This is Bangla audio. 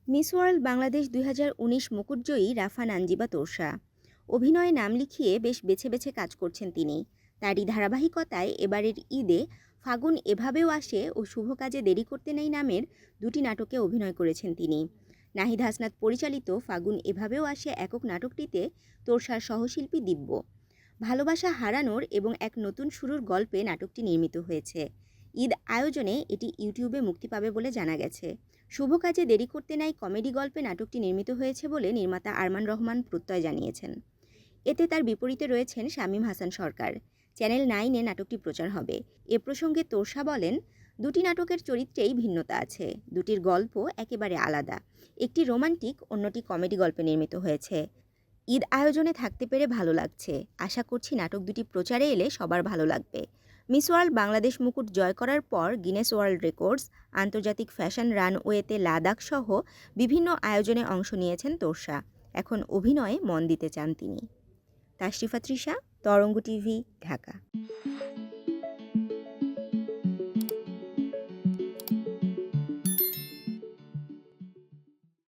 মিস ওয়ার্ল্ড বাংলাদেশ ২০১৯ মুকুটজয়ী রাফা নানজিবা তোরসা অভিনয়ে নাম লিখিয়ে বেশ বেছে বেছে কাজ করছেন তিনি। তারই ধারাবাহিকতায় এবারের ঈদে ফাগুন এভাবেও আসে ও শুভ কাজে দেরি করতে নেই নামের দুটি নাটকে অভিনয় করেছেন তিনি। নাহিদ হাসনাত পরিচালিত ফাগুন এভাবেও আসে একক নাটকটিতে তোরসার সহশিল্পী দিব্য। ভালোবাসা হারানোর এবং এক নতুন শুরুর গল্পে নাটকটি নির্মিত হয়েছে। ঈদ আয়োজনে এটি ইউটিউবে মুক্তি পাবে বলে জানা গেছে। শুভ কাজে দেরি করতে নাই কমেডি গল্পে নাটকটি নির্মিত হয়েছে বলে নির্মাতা আরমান রহমান প্রত্যয় জানিয়েছেন। এতে তার বিপরীতে রয়েছেন শামীম হাসান সরকার। চ্যানেল 9-এ নাটকটি প্রচার হবে। এ প্রসঙ্গে তোরসা বলেন, দুটি নাটকের চরিত্রেই ভিন্নতা আছে, দুটির গল্প একেবারে আলাদা। একটি রোমান্টিক, অন্যটি কমেডি গল্পে নির্মিত হয়েছে। ঈদ আয়োজনে থাকতে পেরে ভালো লাগছে। আশা করছি নাটক দুটি প্রচারে এলে সবার ভালো লাগবে। মিস ওয়ার্ল্ড বাংলাদেশ মুকুট জয় করার পর গিনেস ওয়ার্ল্ড রেকর্ডস, আন্তর্জাতিক ফ্যাশন রানওয়েতে লাদাখ সহ বিভিন্ন আয়োজনে অংশ নিয়েছেন তোরসা। এখন অভিনয়ে মন দিতে চান তিনি। তাশরিফা তৃষা, তরঙ্গ টিভি, ঢাকা।